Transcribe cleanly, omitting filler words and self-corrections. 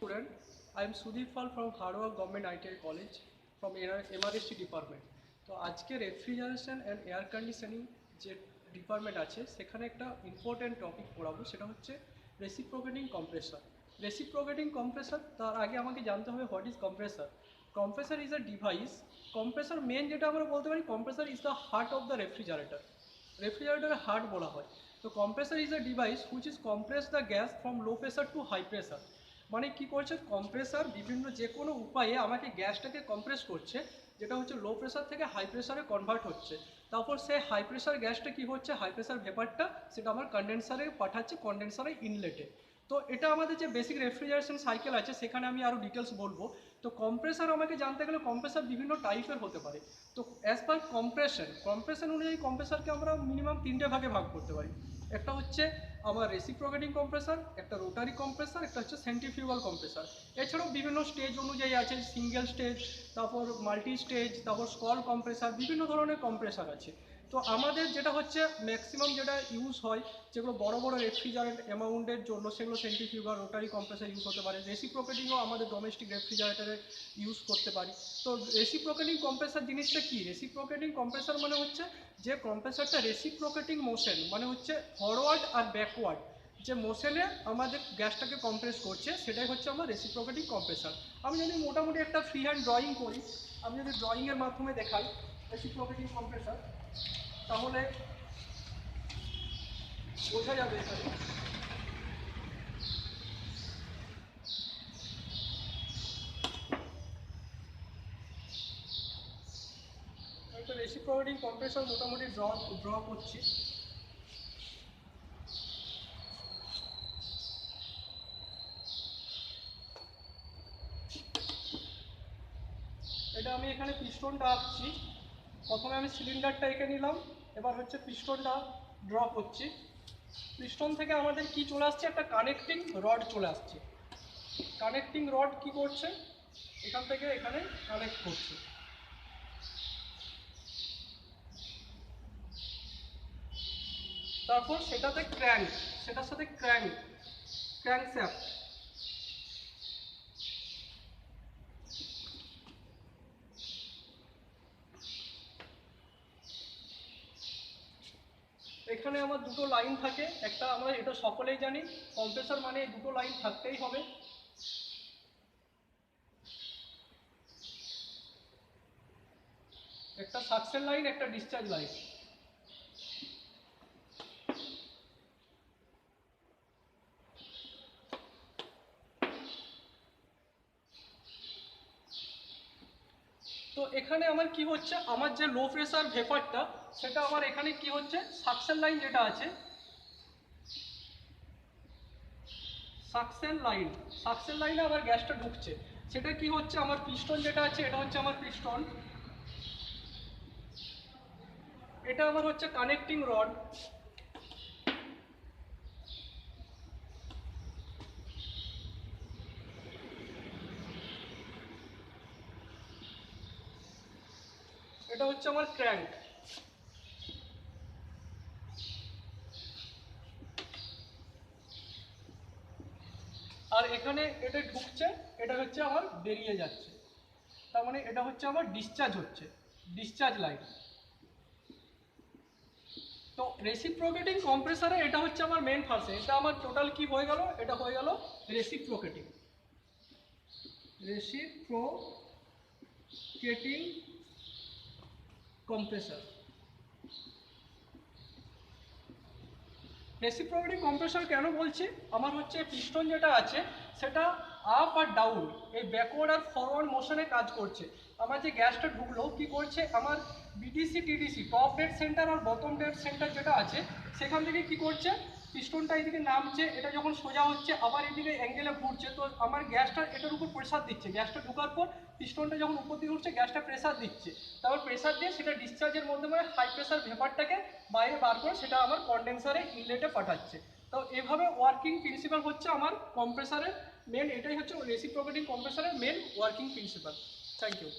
student. I am Sudeep Pal from Hardware Government ITI College from MRST department. তো আজকে refrigeration and air conditioning যে department আছে সেখানে একটা ইম্পর্টেন্ট টপিক পড়াবো, সেটা হচ্ছে রেসিপ্রোকেটিং কম্প্রেসর। রেসিপ্রোকেটিং কম্প্রেসর, তার আগে আমাকে জানতে হবে what is compressor. Compressor is a device. Compressor main যেটা আমরা বলতে পারি, compressor is the heart of the refrigerator. রেফ্রিজারেটরের হার্ট বলা হয়। তো compressor is a device which is compress the gas from low pressure to high pressure. মানে কি করছে কম্প্রেসর, বিভিন্ন যে কোনো উপায়ে আমাকে গ্যাসটাকে কম্প্রেস করছে, যেটা হচ্ছে লো প্রেসার থেকে হাই প্রেসারে কনভার্ট হচ্ছে। তারপর সে হাই প্রেসার গ্যাসটা কি হচ্ছে, হাই প্রেসার ভেপারটা সেটা আমার কন্ডেন্সারে পাঠাচ্ছে, কন্ডেন্সারে ইনলেটে। তো এটা আমাদের যে বেসিক রেফ্রিজারেশন সাইকেল আছে সেখানে আমি আরও ডিটেলস বলবো। তো কম্প্রেসার আমাকে জানতে গেলে কম্প্রেসার বিভিন্ন টাইপের হতে পারে। তো অ্যাজ পার কম্প্রেশন অনুযায়ী কম্প্রেসারকে আমরা মিনিমাম তিনটে ভাগে ভাগ করতে পারি। একটা হচ্ছে আমার রেসিপ্রোকেটিং কম্প্রেসার, একটা রোটারি কম্প্রেসার, একটা হচ্ছে সেন্ট্রিফিউগাল কম্প্রেসার। এছাড়াও বিভিন্ন স্টেজ অনুযায়ী আছে, সিঙ্গেল স্টেজ, তারপর মাল্টি স্টেজ, তারপর স্কল কম্প্রেসার, বিভিন্ন ধরনের কম্প্রেসার আছে। তো আমাদের যেটা হচ্ছে ম্যাক্সিমাম যেটা ইউজ হয়, যেগুলো বড় বড় রেফ্রিজারেন্ট অ্যামাউন্টের জন্য, সেগুলো সেন্ট্রিফিউগাল রোটারি কম্প্রেসার ইউজ হতে পারে। রেসিপ্রোকেটিংও আমাদের ডোমেস্টিক রেফ্রিজারেটরে ইউজ করতে পারি। তো রেসিপ্রোকেটিং কম্প্রেসার জিনিসটা কি? রেসিপ্রোকেটিং কম্প্রেসার মানে হচ্ছে যে কম্প্রেসারটা রেসিপ্রোকেটিং মোশন, মানে হচ্ছে ফরওয়ার্ড আর ব্যাকওয়ার্ড যে মোশনে আমাদের গ্যাসটাকে কম্প্রেস করছে, সেটাই হচ্ছে আমার রেসিপ্রোকেটিং কম্প্রেসার। আমি যদি মোটামুটি একটা ফ্রি হ্যান্ড ড্রয়িং করি, আমি যদি ড্রয়িংয়ের মাধ্যমে দেখাই রেসিপ্রোকেটিং কম্প্রেসার, তাহলে বোঝা যাবে এখানে। একটা রেসিপ্রোকেটিং কম্প্রেসার মোটামুটি ড্র করছি। এটা আমি এখানে পিস্টনটা আঁকছি। প্রথমে আমি সিলিন্ডারটা এঁকে নিলাম, এবার হচ্ছে পিস্টনটা ড্র করছি। পিস্টন থেকে আমাদের কি চলে আসছে, একটা কানেক্টিং রড চলে আসছে। কানেক্টিং রড কি করছে, এখান থেকে এখানে কানেক্ট করছে। তারপর সেটাতে সেটার সাথে ক্র্যাঙ্কশ্যাফট, এখানে আমার দুটো লাইন থাকে। একটা আমরা এটা সকলেই জানি, কম্প্রেসর মানে দুটো লাইন থাকতেই হবে। একটা সাকশন লাইন, একটা ডিসচার্জ লাইন। তো এখানে আমার কি হচ্ছে, আমার যে লো প্রেসার ভেপারটা, সেটা আমার এখানে কি হচ্ছে, সাকশন লাইন যেটা আছে, সাকশন লাইনে আবার গ্যাসটা ঢুকছে। সেটা কি হচ্ছে, আমার পিস্টন যেটা আছে, এটা হচ্ছে আমার পিস্টন, এটা আমার হচ্ছে কানেক্টিং রড। এটা হচ্ছে আমার ক্র্যাঙ্ক। আর এখানে এটা ঢুকছে, এটা হচ্ছে আমার বেরিয়ে যাচ্ছে। তার মানে এটা হচ্ছে আমার ডিসচার্জ হচ্ছে, ডিসচার্জ লাইন। তো রেসিপ্রোকেটিং কম্প্রেসারে এটা হচ্ছে আমার মেন ফাংশন। এটা আমার টোটাল কি হয়ে গেল, এটা হয়ে গেল রেসিপ্রোকেটিং কম্প্রেসার। রেসিপ্রোকেটিং কম্প্রেসার কেন বলছি, আমার হচ্ছে পিস্টন যেটা আছে সেটা আপ আর ডাউন, এই ব্যাকওয়ার্ড আর ফরওয়ার্ড মোশনে কাজ করছে। আমার যে গ্যাসটা ঢুকলো কি করছে, আমার BDC TDC, top dead centre আর বটম ডেড সেন্টার যেটা আছে, সেখান থেকে কি করছে, পিস্টনটা এদিকে নামছে, এটা যখন সোজা হচ্ছে আবার এদিকে অ্যাঙ্গেলে ঘুরছে। তো আমার গ্যাসটা এটার উপর প্রেসার দিচ্ছে, গ্যাসটা ঢোকার পর পিস্টনটা যখন উপর দিকে উঠছে, গ্যাসটা প্রেসার দিচ্ছে, তারপর প্রেসার দিয়ে সেটা ডিসচার্জের মাধ্যমে হাই প্রেসার ভেপারটাকে বাইরে বার করে সেটা আমার কন্ডেন্সারে ইনলেটে পাঠাচ্ছে। তো এভাবে ওয়ার্কিং প্রিন্সিপাল হচ্ছে আমার কম্প্রেসারের মেন, এটাই হচ্ছে রেসিপ্রোকেটিং কম্প্রেসারের main working principle. Thank you.